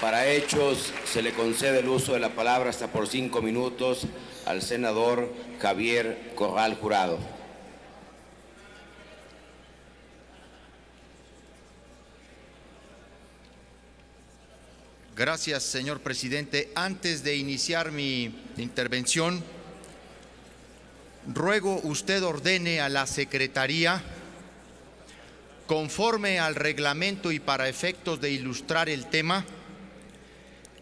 Para hechos, se le concede el uso de la palabra hasta por 5 minutos al senador Javier Corral Jurado. Gracias, señor presidente. Antes de iniciar mi intervención, ruego usted ordene a la Secretaría, conforme al reglamento y para efectos de ilustrar el tema,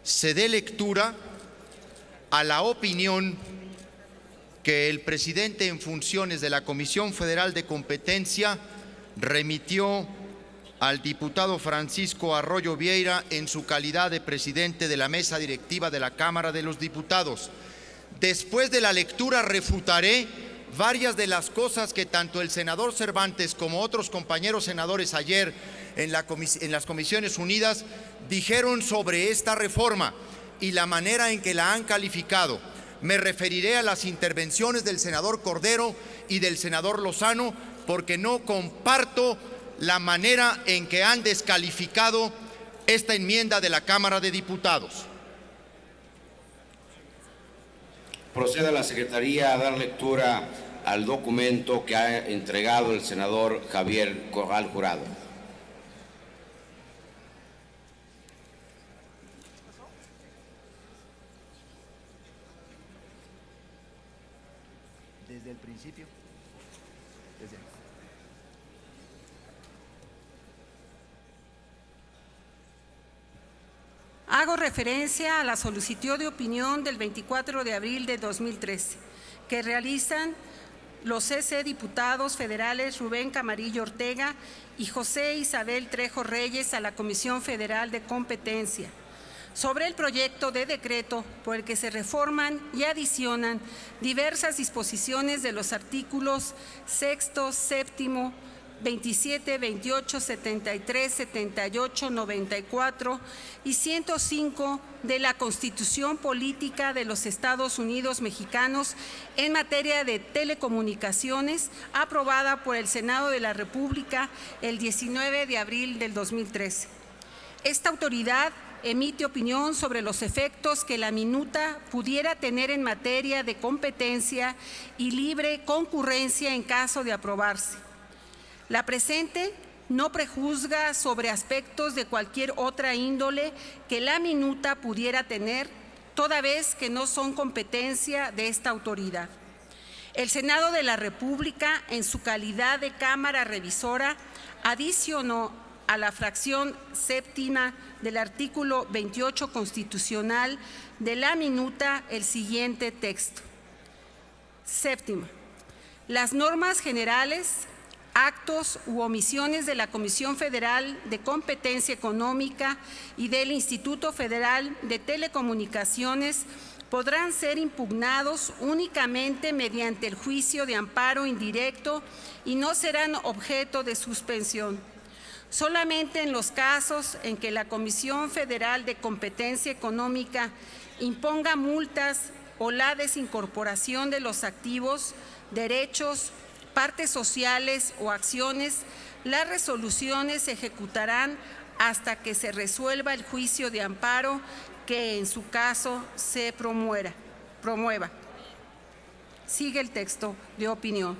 se dé lectura a la opinión que el presidente en funciones de la Comisión Federal de Competencia remitió al diputado Francisco Arroyo Vieira en su calidad de presidente de la mesa directiva de la Cámara de los Diputados. Después de la lectura refutaré varias de las cosas que tanto el senador Cervantes como otros compañeros senadores ayer en las Comisiones Unidas dijeron sobre esta reforma y la manera en que la han calificado. Me referiré a las intervenciones del senador Cordero y del senador Lozano porque no comparto la manera en que han descalificado esta enmienda de la Cámara de Diputados. Procede a la Secretaría a dar lectura al documento que ha entregado el senador Javier Corral Jurado. Desde el principio. Hago referencia a la solicitud de opinión del 24 de abril de 2013 que realizan los CC diputados federales Rubén Camarillo Ortega y José Isabel Trejo Reyes a la Comisión Federal de Competencia sobre el proyecto de decreto por el que se reforman y adicionan diversas disposiciones de los artículos 6º, 7º, 27, 28, 73, 78, 94 y 105 de la Constitución Política de los Estados Unidos Mexicanos en materia de telecomunicaciones, aprobada por el Senado de la República el 19 de abril del 2013. Esta autoridad emite opinión sobre los efectos que la minuta pudiera tener en materia de competencia y libre concurrencia en caso de aprobarse. La presente no prejuzga sobre aspectos de cualquier otra índole que la minuta pudiera tener, toda vez que no son competencia de esta autoridad. El Senado de la República, en su calidad de Cámara Revisora, adicionó a la fracción séptima del artículo 28 constitucional de la minuta el siguiente texto. Séptima. Las normas generales, actos u omisiones de la Comisión Federal de Competencia Económica y del Instituto Federal de Telecomunicaciones podrán ser impugnados únicamente mediante el juicio de amparo indirecto y no serán objeto de suspensión. Solamente en los casos en que la Comisión Federal de Competencia Económica imponga multas o la desincorporación de los activos, derechos, partes sociales o acciones, las resoluciones se ejecutarán hasta que se resuelva el juicio de amparo que en su caso se promueva. Sigue el texto de opinión.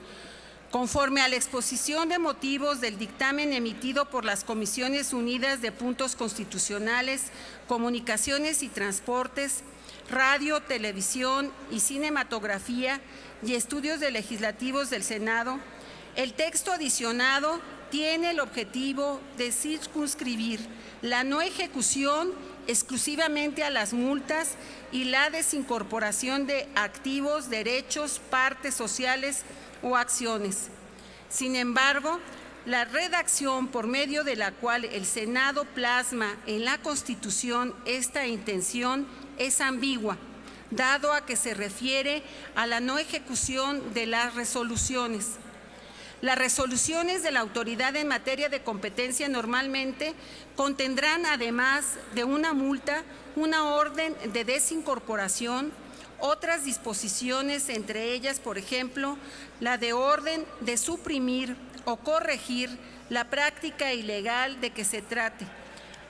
Conforme a la exposición de motivos del dictamen emitido por las Comisiones Unidas de Puntos Constitucionales, Comunicaciones y Transportes, Radio, Televisión y Cinematografía y Estudios Legislativos del Senado, el texto adicionado tiene el objetivo de circunscribir la no ejecución exclusivamente a las multas y la desincorporación de activos, derechos, partes sociales o acciones. Sin embargo, la redacción por medio de la cual el Senado plasma en la Constitución esta intención es ambigua, dado a que se refiere a la no ejecución de las resoluciones. Las resoluciones de la autoridad en materia de competencia normalmente contendrán, además de una multa, una orden de desincorporación, otras disposiciones, entre ellas, por ejemplo, la de orden de suprimir o corregir la práctica ilegal de que se trate,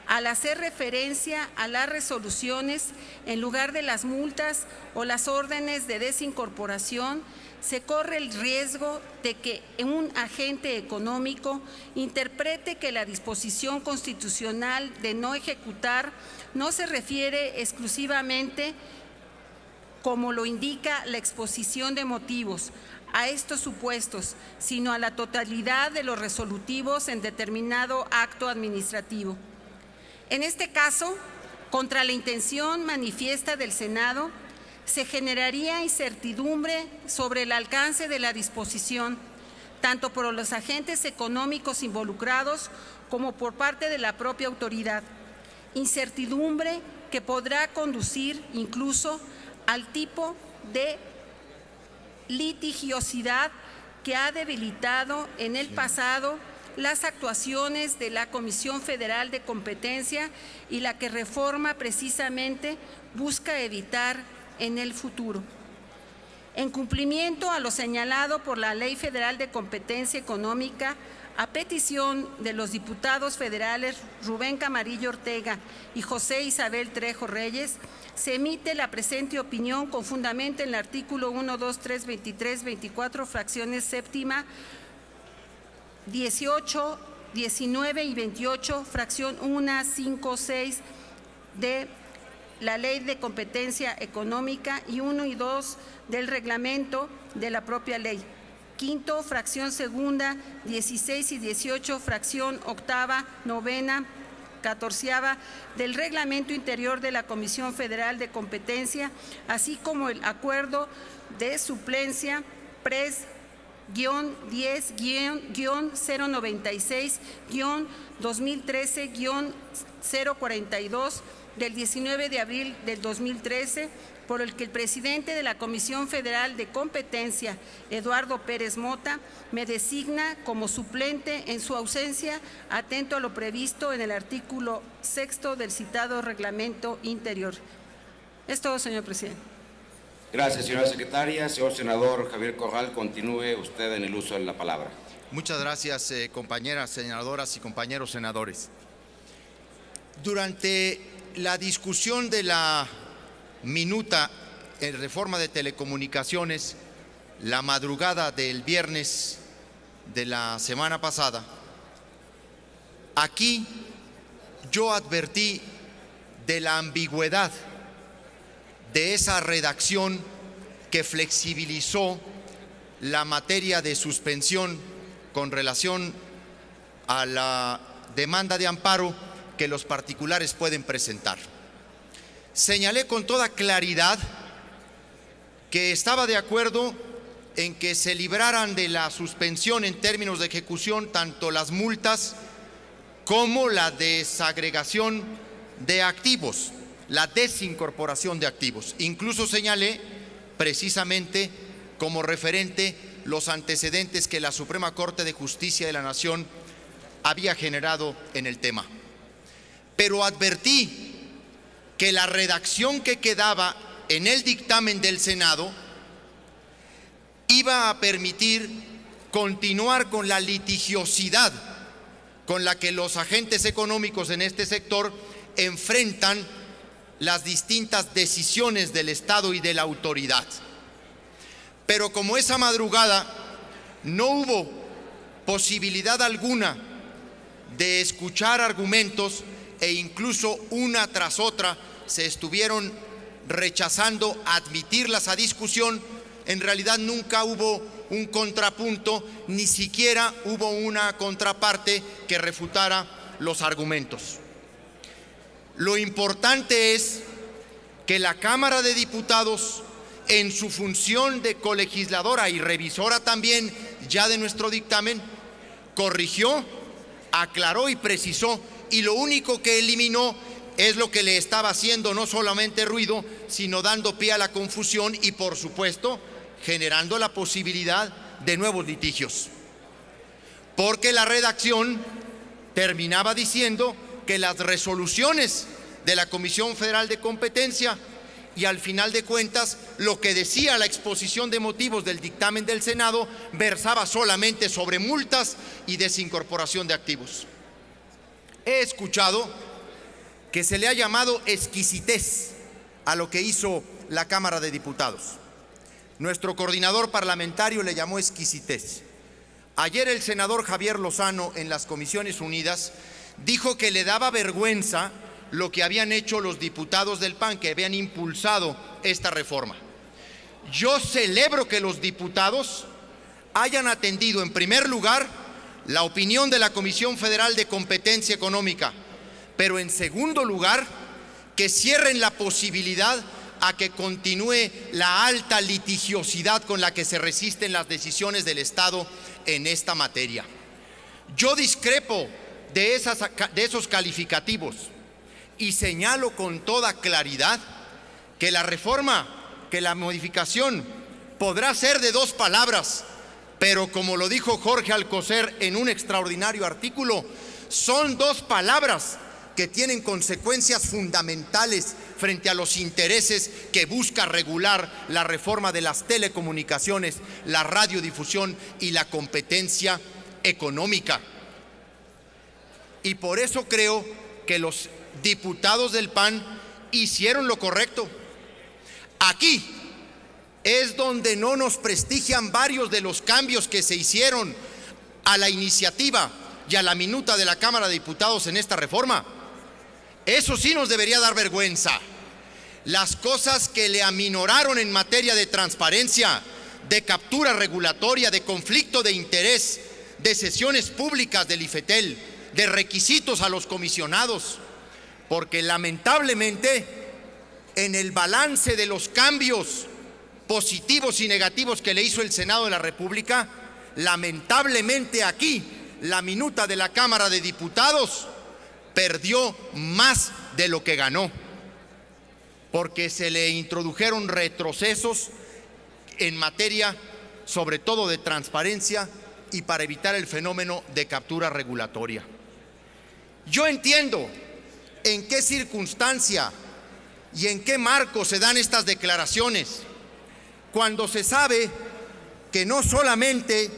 al hacer referencia a las resoluciones en lugar de las multas o las órdenes de desincorporación, se corre el riesgo de que un agente económico interprete que la disposición constitucional de no ejecutar no se refiere exclusivamente, como lo indica la exposición de motivos, a estos supuestos, sino a la totalidad de los resolutivos en determinado acto administrativo. En este caso, contra la intención manifiesta del Senado, se generaría incertidumbre sobre el alcance de la disposición, tanto por los agentes económicos involucrados como por parte de la propia autoridad. Incertidumbre que podrá conducir incluso al tipo de litigiosidad que ha debilitado en el pasado las actuaciones de la Comisión Federal de Competencia y la que reforma precisamente busca evitar en el futuro. En cumplimiento a lo señalado por la Ley Federal de Competencia Económica, a petición de los diputados federales Rubén Camarillo Ortega y José Isabel Trejo Reyes, se emite la presente opinión con fundamento en el artículo 1, 2, 3, 23, 24, fracciones séptima, 18, 19 y 28, fracción 1, 5, 6 de la Ley de Competencia Económica y 1 y 2 del reglamento de la propia ley. Quinto, fracción segunda, 16 y 18, fracción octava, novena, 14ª del Reglamento Interior de la Comisión Federal de Competencia, así como el acuerdo de suplencia PRES-10-10-096-2013-042 del 19 de abril del 2013, por el que el presidente de la Comisión Federal de Competencia, Eduardo Pérez Mota, me designa como suplente en su ausencia, atento a lo previsto en el artículo 6 del citado Reglamento Interior. Es todo, señor presidente. Gracias, señora secretaria. Señor senador Javier Corral, continúe usted en el uso de la palabra. Muchas gracias, compañeras senadoras y compañeros senadores. Durante la discusión de la minuta en reforma de telecomunicaciones, la madrugada del viernes de la semana pasada, aquí yo advertí de la ambigüedad de esa redacción que flexibilizó la materia de suspensión con relación a la demanda de amparo que los particulares pueden presentar. Señalé con toda claridad que estaba de acuerdo en que se libraran de la suspensión en términos de ejecución tanto las multas como la desagregación de activos, la desincorporación de activos. Incluso señalé precisamente como referente los antecedentes que la Suprema Corte de Justicia de la Nación había generado en el tema. Pero advertí que la redacción que quedaba en el dictamen del Senado iba a permitir continuar con la litigiosidad con la que los agentes económicos en este sector enfrentan las distintas decisiones del Estado y de la autoridad. Pero como esa madrugada no hubo posibilidad alguna de escuchar argumentos e incluso una tras otra se estuvieron rechazando admitirlas a discusión, en realidad nunca hubo un contrapunto, ni siquiera hubo una contraparte que refutara los argumentos. Lo importante es que la Cámara de Diputados, en su función de colegisladora y revisora también ya de nuestro dictamen, corrigió, aclaró y precisó, y lo único que eliminó es lo que le estaba haciendo no solamente ruido, sino dando pie a la confusión y, por supuesto, generando la posibilidad de nuevos litigios. Porque la redacción terminaba diciendo que las resoluciones de la Comisión Federal de Competencia y, al final de cuentas, lo que decía la exposición de motivos del dictamen del Senado versaba solamente sobre multas y desincorporación de activos. He escuchado que se le ha llamado exquisitez a lo que hizo la Cámara de Diputados. Nuestro coordinador parlamentario le llamó exquisitez. Ayer el senador Javier Lozano en las Comisiones Unidas dijo que le daba vergüenza lo que habían hecho los diputados del PAN, que habían impulsado esta reforma. Yo celebro que los diputados hayan atendido en primer lugar la opinión de la Comisión Federal de Competencia Económica, pero en segundo lugar que cierren la posibilidad a que continúe la alta litigiosidad con la que se resisten las decisiones del Estado en esta materia. Yo discrepo de esos calificativos y señalo con toda claridad que la reforma, que la modificación podrá ser de dos palabras, pero como lo dijo Jorge Alcocer en un extraordinario artículo, son dos palabras que tienen consecuencias fundamentales frente a los intereses que busca regular la reforma de las telecomunicaciones, la radiodifusión y la competencia económica. Y por eso creo que los diputados del PAN hicieron lo correcto. Aquí es donde no nos prestigian varios de los cambios que se hicieron a la iniciativa y a la minuta de la Cámara de Diputados en esta reforma. Eso sí nos debería dar vergüenza. Las cosas que le aminoraron en materia de transparencia, de captura regulatoria, de conflicto de interés, de sesiones públicas del IFETEL, de requisitos a los comisionados, porque lamentablemente en el balance de los cambios positivos y negativos que le hizo el Senado de la República, lamentablemente aquí la minuta de la Cámara de Diputados perdió más de lo que ganó, porque se le introdujeron retrocesos en materia sobre todo de transparencia y para evitar el fenómeno de captura regulatoria. Yo entiendo en qué circunstancia y en qué marco se dan estas declaraciones, cuando se sabe que no solamente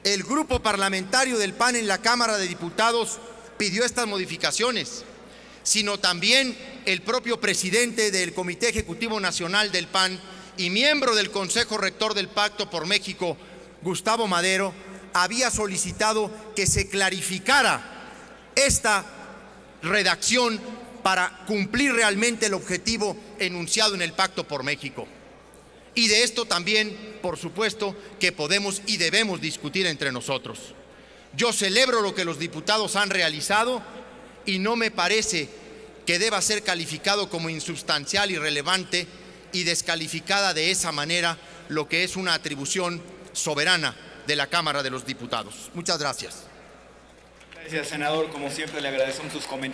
el grupo parlamentario del PAN en la Cámara de Diputados pidió estas modificaciones, sino también el propio presidente del Comité Ejecutivo Nacional del PAN y miembro del Consejo Rector del Pacto por México, Gustavo Madero, había solicitado que se clarificara esta redacción para cumplir realmente el objetivo enunciado en el Pacto por México. Y de esto también, por supuesto, que podemos y debemos discutir entre nosotros. Yo celebro lo que los diputados han realizado y no me parece que deba ser calificado como insubstancial, irrelevante y descalificada de esa manera lo que es una atribución soberana de la Cámara de los Diputados. Muchas gracias. Gracias, senador. Como siempre, le agradecemos sus comentarios.